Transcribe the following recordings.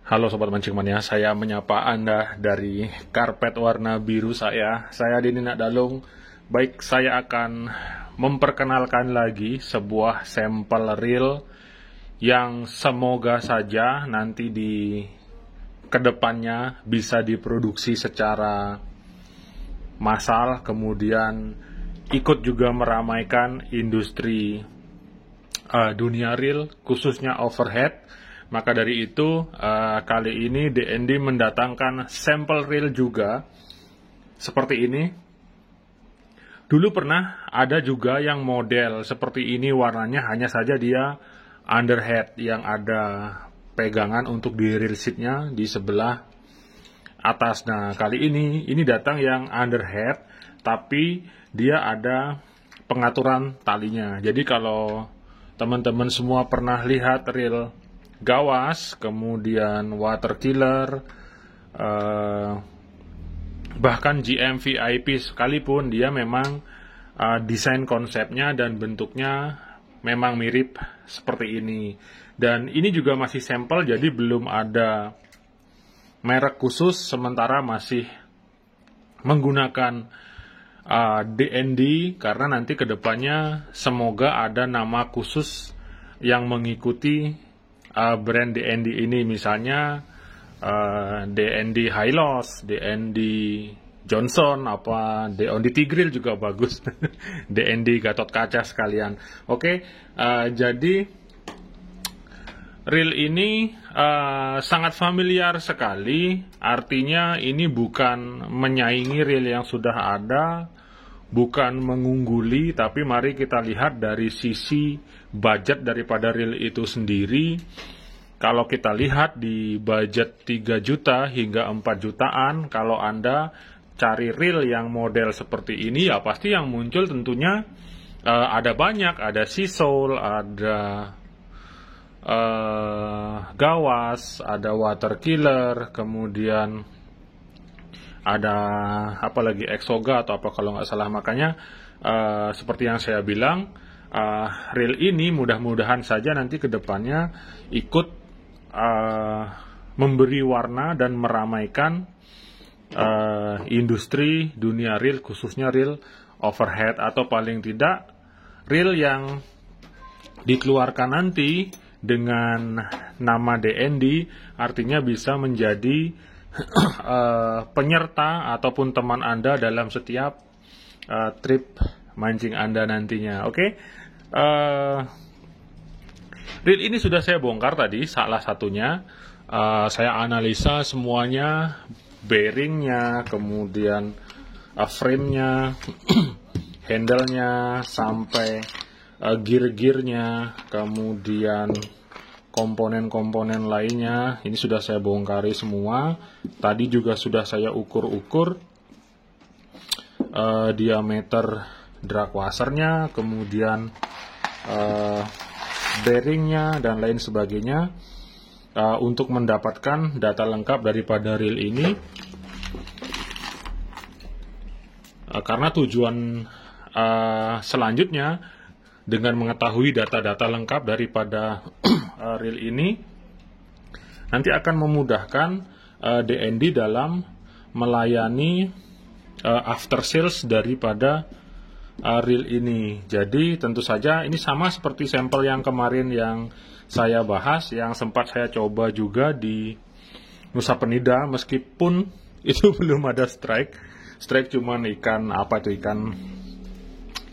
Halo Sobat Mancing Mania, saya menyapa Anda dari karpet warna biru saya. Saya Dini Nakdalung. Baik, saya akan memperkenalkan lagi sebuah sampel reel yang semoga saja nanti di kedepannya bisa diproduksi secara massal, kemudian ikut juga meramaikan industri dunia reel, khususnya overhead. Maka dari itu, kali ini DND mendatangkan sampel reel juga, seperti ini. Dulu pernah ada juga yang model seperti ini, warnanya hanya saja dia underhead, yang ada pegangan untuk di reel sheetnya di sebelah atas. Nah, kali ini datang yang underhead, tapi dia ada pengaturan talinya. Jadi kalau teman-teman semua pernah lihat reel gawas, kemudian water killer, bahkan GM VIP sekalipun, dia memang desain konsepnya dan bentuknya memang mirip seperti ini. Dan ini juga masih sampel, jadi belum ada merek khusus, sementara masih menggunakan DND, karena nanti kedepannya semoga ada nama khusus yang mengikuti brand DND ini, misalnya DND High Loss, DND Johnson, DND Tigrill juga bagus, DND Gatot Kaca sekalian. Oke, jadi reel ini sangat familiar sekali, artinya ini bukan menyaingi reel yang sudah ada, bukan mengungguli, tapi mari kita lihat dari sisi budget daripada reel itu sendiri. Kalau kita lihat di budget 3 juta hingga 4 jutaan, kalau Anda cari reel yang model seperti ini, ya pasti yang muncul tentunya ada banyak, ada Sea Soul, ada gawas, ada water killer, kemudian ada apalagi Exoga atau apa kalau nggak salah. Makanya seperti yang saya bilang, reel ini mudah-mudahan saja nanti kedepannya ikut memberi warna dan meramaikan industri dunia reel, khususnya reel overhead, atau paling tidak reel yang dikeluarkan nanti dengan nama DND, artinya bisa menjadi penyerta ataupun teman Anda dalam setiap trip mancing Anda nantinya. Oke, reel ini sudah saya bongkar tadi, salah satunya saya analisa semuanya, bearingnya, kemudian frame-nya, handle-nya, sampai gear-gearnya, kemudian komponen-komponen lainnya. Ini sudah saya bongkari semua. Tadi juga sudah saya ukur-ukur diameter drag washernya, kemudian bearingnya, dan lain sebagainya, untuk mendapatkan data lengkap daripada reel ini. Karena tujuan selanjutnya, dengan mengetahui data-data lengkap daripada reel ini, nanti akan memudahkan DND dalam melayani after sales daripada reel ini. Jadi tentu saja ini sama seperti sampel yang kemarin yang saya bahas, yang sempat saya coba juga di Nusa Penida, meskipun itu belum ada strike cuman ikan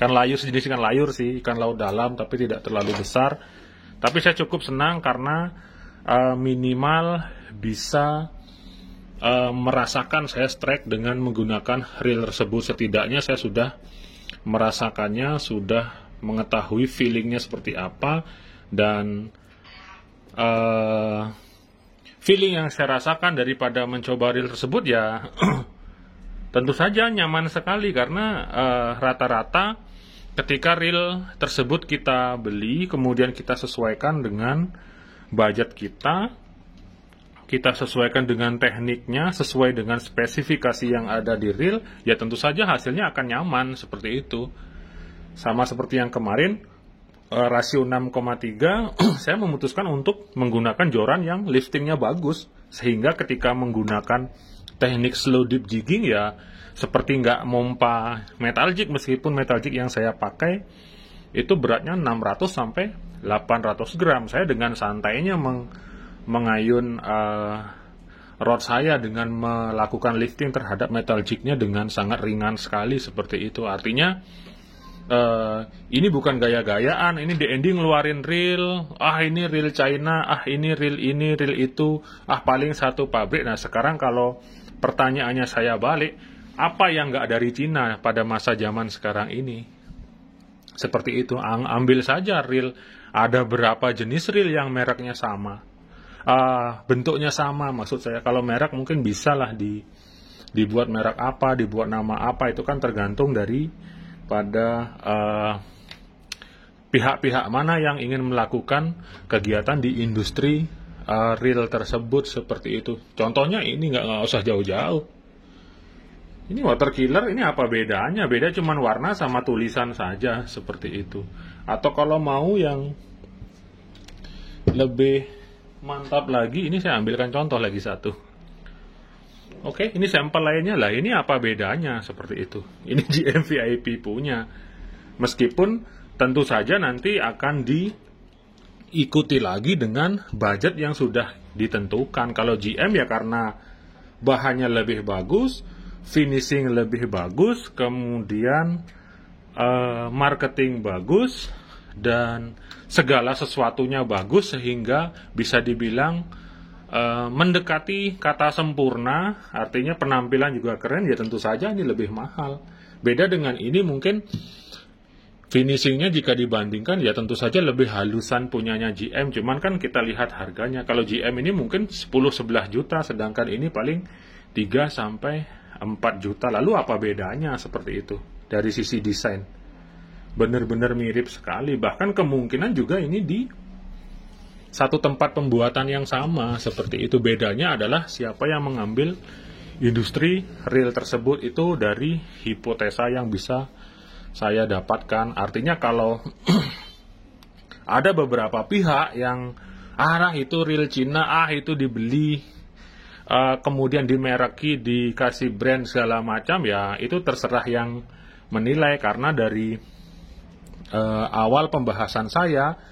layur, sejenis ikan layur sih, ikan laut dalam, tapi tidak terlalu besar. Tapi saya cukup senang karena minimal bisa merasakan saya strike dengan menggunakan reel tersebut. Setidaknya saya sudah merasakannya, sudah mengetahui feelingnya seperti apa, dan feeling yang saya rasakan daripada mencoba reel tersebut ya tentu saja nyaman sekali, karena rata-rata ketika reel tersebut kita beli, kemudian kita sesuaikan dengan budget kita sesuaikan dengan tekniknya, sesuai dengan spesifikasi yang ada di reel, ya tentu saja hasilnya akan nyaman seperti itu. Sama seperti yang kemarin, rasio 6,3 saya memutuskan untuk menggunakan joran yang liftingnya bagus, sehingga ketika menggunakan teknik slow dip jigging ya seperti nggak mompa metal jig, meskipun metal jig yang saya pakai itu beratnya 600 sampai 800 gram. Saya dengan santainya mengayun rod saya dengan melakukan lifting terhadap metal jignya dengan sangat ringan sekali seperti itu. Artinya ini bukan gaya-gayaan, ini DND ngeluarin reel, ini reel China, ini reel itu, paling satu pabrik. Nah sekarang kalau pertanyaannya saya balik, apa yang nggak dari Cina pada masa zaman sekarang ini? Seperti itu, ambil saja reel, ada berapa jenis reel yang mereknya sama, bentuknya sama, maksud saya. Kalau merek mungkin bisa lah dibuat merek apa, dibuat nama apa, itu kan tergantung dari pada pihak-pihak mana yang ingin melakukan kegiatan di industri reel tersebut, seperti itu. Contohnya ini nggak usah jauh-jauh. Ini water killer, ini apa bedanya? Beda cuman warna sama tulisan saja, seperti itu. Atau kalau mau yang lebih mantap lagi, ini saya ambilkan contoh lagi satu. Oke, ini sampel lainnya lah. Ini apa bedanya? Seperti itu. Ini GM VIP punya. Meskipun tentu saja nanti akan diikuti lagi dengan budget yang sudah ditentukan. Kalau GM ya karena bahannya lebih bagus, finishing lebih bagus, kemudian marketing bagus, dan segala sesuatunya bagus sehingga bisa dibilang mendekati kata sempurna. Artinya penampilan juga keren, ya tentu saja ini lebih mahal. Beda dengan ini mungkin finishingnya jika dibandingkan ya tentu saja lebih halusan punyanya GM, cuman kan kita lihat harganya. Kalau GM ini mungkin 10-11 juta, sedangkan ini paling 3 sampai 4 juta. Lalu apa bedanya? Seperti itu. Dari sisi desain benar-benar mirip sekali, bahkan kemungkinan juga ini di satu tempat pembuatan yang sama, seperti itu. Bedanya adalah siapa yang mengambil industri reel tersebut, itu dari hipotesa yang bisa saya dapatkan. Artinya kalau ada beberapa pihak yang itu reel Cina, itu dibeli, kemudian dimereki, dikasih brand segala macam, ya itu terserah yang menilai. Karena dari awal pembahasan saya,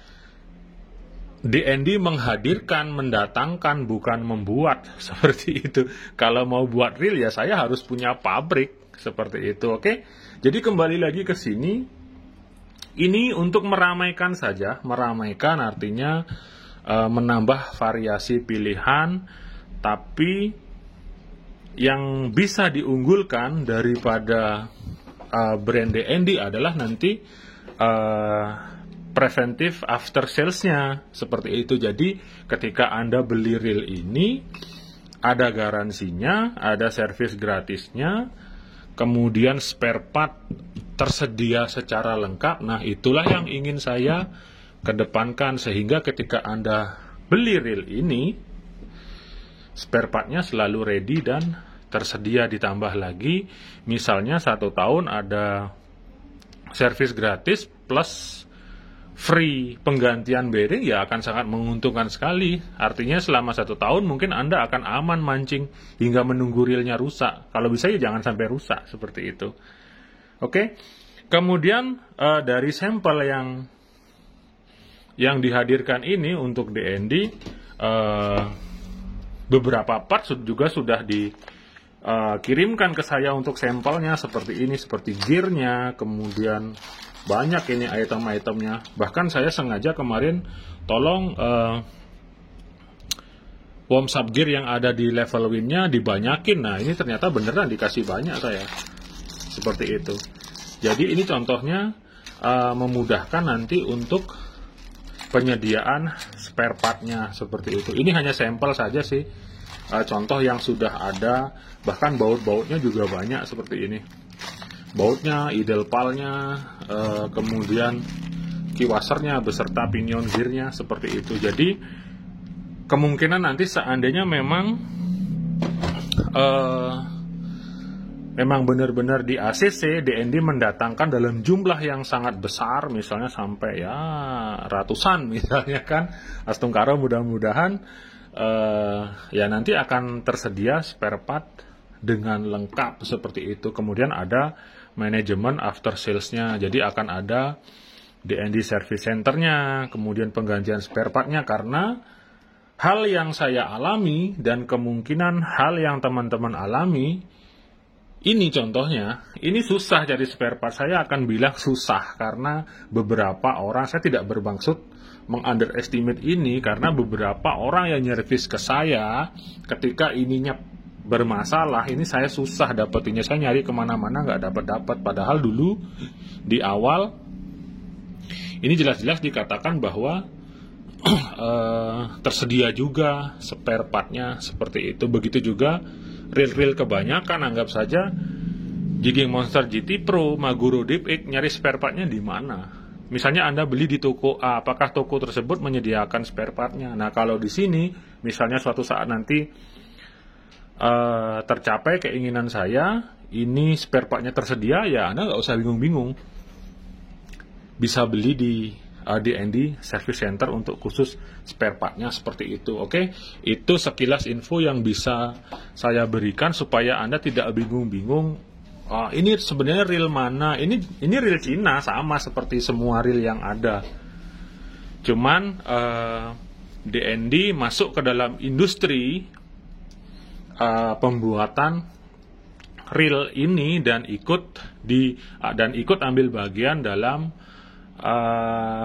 DND menghadirkan, mendatangkan, bukan membuat, seperti itu. Kalau mau buat reel ya saya harus punya pabrik, seperti itu. Oke, jadi kembali lagi ke sini. Ini untuk meramaikan saja, meramaikan artinya menambah variasi pilihan. Tapi yang bisa diunggulkan daripada brand DND adalah nanti preventive after sales-nya, seperti itu. Jadi ketika Anda beli reel ini, ada garansinya, ada servis gratisnya, kemudian spare part tersedia secara lengkap. Nah itulah yang ingin saya kedepankan, sehingga ketika Anda beli reel ini, spare part-nya selalu ready dan tersedia. Ditambah lagi, misalnya 1 tahun ada servis gratis plus free penggantian bearing, ya akan sangat menguntungkan sekali. Artinya selama 1 tahun mungkin Anda akan aman mancing hingga menunggu reelnya rusak. Kalau bisa ya jangan sampai rusak, seperti itu. Oke, kemudian dari sampel yang dihadirkan ini untuk DND, beberapa part juga sudah dikirimkan ke saya untuk sampelnya, seperti ini, seperti gearnya, kemudian banyak ini item-itemnya. Bahkan saya sengaja kemarin tolong warm up gear yang ada di level windnya dibanyakin. Nah ini ternyata beneran dikasih banyak saya, seperti itu. Jadi ini contohnya memudahkan nanti untuk penyediaan spare part-nya, seperti itu. Ini hanya sampel saja sih, contoh yang sudah ada. Bahkan baut-bautnya juga banyak, seperti ini. Bautnya, idle pal-nya, kemudian kiwasernya beserta pinion gear-nya, seperti itu. Jadi kemungkinan nanti seandainya memang memang benar-benar di ACC, DND mendatangkan dalam jumlah yang sangat besar, misalnya sampai ya ratusan misalnya kan, Astungkara mudah-mudahan ya nanti akan tersedia spare part dengan lengkap seperti itu. Kemudian ada manajemen after sales-nya, jadi akan ada DND service center-nya, kemudian penggantian spare part-nya, karena hal yang saya alami dan kemungkinan hal yang teman-teman alami, ini contohnya, ini susah cari spare part. Saya akan bilang susah karena beberapa orang, saya tidak bermaksud meng-underestimate ini, karena beberapa orang yang nyervis ke saya ketika ininya bermasalah, ini saya susah dapetinnya. Saya nyari kemana-mana nggak dapat. Padahal dulu di awal ini jelas-jelas dikatakan bahwa tersedia juga spare partnya seperti itu. Begitu juga reel-reel kebanyakan, anggap saja Jigging Monster GT Pro, Maguro Deep X, nyari spare partnya di mana? Misalnya Anda beli di toko A, apakah toko tersebut menyediakan spare partnya? Nah, kalau di sini misalnya suatu saat nanti tercapai keinginan saya, ini spare partnya tersedia, ya Anda nggak usah bingung-bingung, bisa beli di DND Service Center untuk khusus spare partnya seperti itu. Oke, itu sekilas info yang bisa saya berikan supaya Anda tidak bingung-bingung. Ini sebenarnya reel mana? Ini reel Cina, sama seperti semua reel yang ada. Cuman DND masuk ke dalam industri pembuatan reel ini dan ikut ambil bagian dalam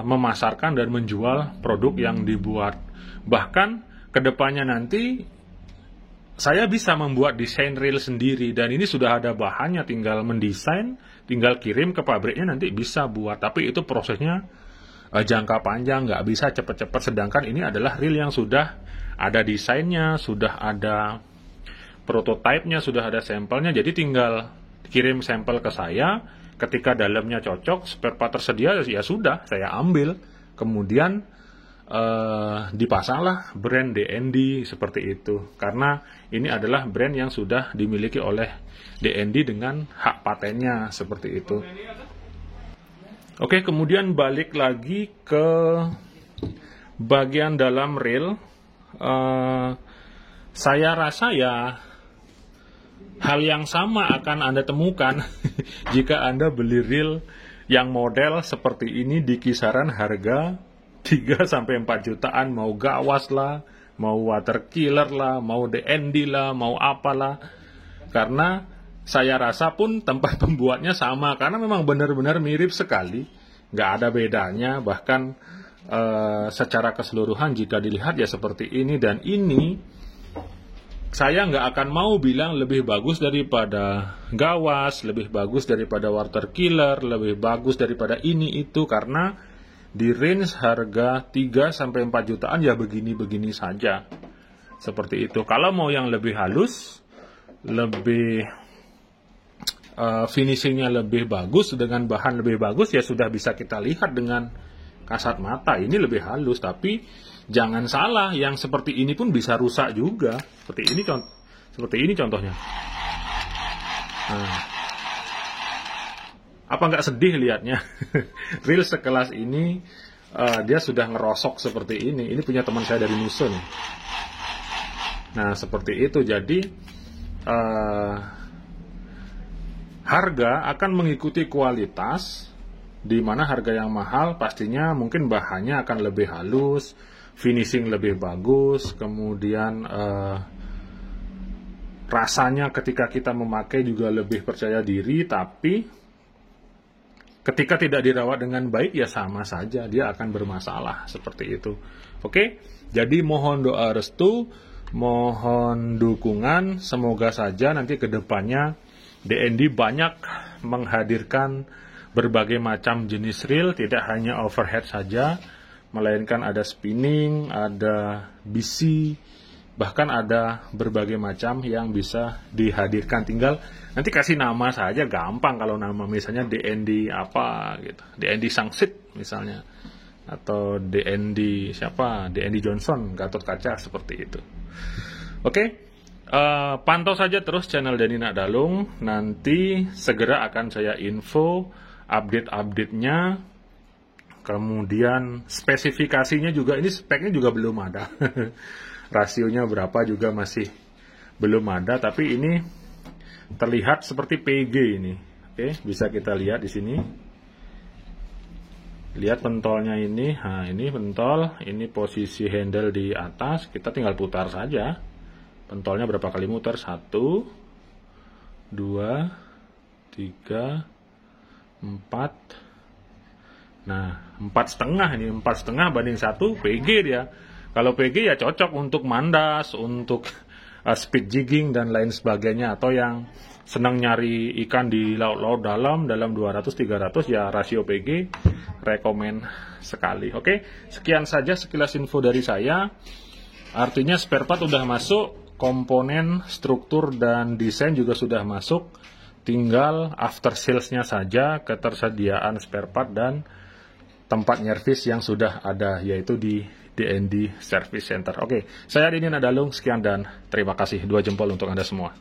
memasarkan dan menjual produk yang dibuat. Bahkan kedepannya nanti saya bisa membuat desain reel sendiri, dan ini sudah ada bahannya, tinggal mendesain, tinggal kirim ke pabriknya, nanti bisa buat. Tapi itu prosesnya jangka panjang, nggak bisa cepat-cepat. Sedangkan ini adalah reel yang sudah ada desainnya, sudah ada prototype-nya, sudah ada sampelnya, jadi tinggal kirim sampel ke saya. Ketika dalamnya cocok, spare part tersedia, ya sudah, saya ambil. Kemudian dipasanglah brand DND seperti itu. Karena ini adalah brand yang sudah dimiliki oleh DND dengan hak patennya seperti itu. Oke, kemudian balik lagi ke bagian dalam reel. Saya rasa ya hal yang sama akan Anda temukan jika Anda beli reel yang model seperti ini di kisaran harga 3-4 jutaan, mau gawas lah, mau water killer lah, mau DND lah, mau apalah. Karena saya rasa pun tempat pembuatnya sama, karena memang benar-benar mirip sekali, nggak ada bedanya. Bahkan secara keseluruhan jika dilihat ya seperti ini, dan ini saya nggak akan mau bilang lebih bagus daripada gawas, lebih bagus daripada water killer, lebih bagus daripada ini itu, karena di range harga 3-4 jutaan ya begini-begini saja. Seperti itu. Kalau mau yang lebih halus, lebih finishingnya lebih bagus, dengan bahan lebih bagus, ya sudah bisa kita lihat dengan kasat mata. Ini lebih halus, tapi jangan salah, yang seperti ini pun bisa rusak juga. Seperti ini contohnya. Nah, apa nggak sedih lihatnya? Reel sekelas ini dia sudah ngerosok seperti ini. Ini punya teman saya dari Nusun. Nah, seperti itu. Jadi harga akan mengikuti kualitas, di mana harga yang mahal pastinya mungkin bahannya akan lebih halus, finishing lebih bagus, kemudian rasanya ketika kita memakai juga lebih percaya diri. Tapi ketika tidak dirawat dengan baik ya sama saja, dia akan bermasalah seperti itu. Oke, jadi mohon doa restu, mohon dukungan, semoga saja nanti ke depannya DND banyak menghadirkan berbagai macam jenis reel, tidak hanya overhead saja, melainkan ada spinning, ada BC, bahkan ada berbagai macam yang bisa dihadirkan. Tinggal nanti kasih nama saja, gampang kalau nama misalnya DND apa gitu, DND Sangsit misalnya, atau DND siapa, DND Johnson, Gatot Kaca, seperti itu. Oke, Pantau saja terus channel Denny Nakdalung, nanti segera akan saya info update-update-nya, kemudian spesifikasinya juga, ini speknya juga belum ada, rasionya berapa juga masih belum ada, tapi ini terlihat seperti PG ini. Oke, bisa kita lihat di sini. Lihat pentolnya ini, nah ini pentol, ini posisi handle di atas, kita tinggal putar saja. Pentolnya berapa kali muter? 1, 2, 3, 4. Nah, 4,5 ini, 4,5 banding 1 PG dia. Kalau PG ya cocok untuk mandas, untuk speed jigging dan lain sebagainya, atau yang senang nyari ikan di laut-laut dalam 200-300 ya rasio PG rekomen sekali. Oke, sekian saja sekilas info dari saya. Artinya spare part udah masuk, komponen, struktur, dan desain juga sudah masuk. Tinggal after sales-nya saja, ketersediaan spare part dan tempat nyervis yang sudah ada, yaitu di DND Service Center. Oke, saya Denny Nakdalung, sekian dan terima kasih. 2 jempol untuk Anda semua.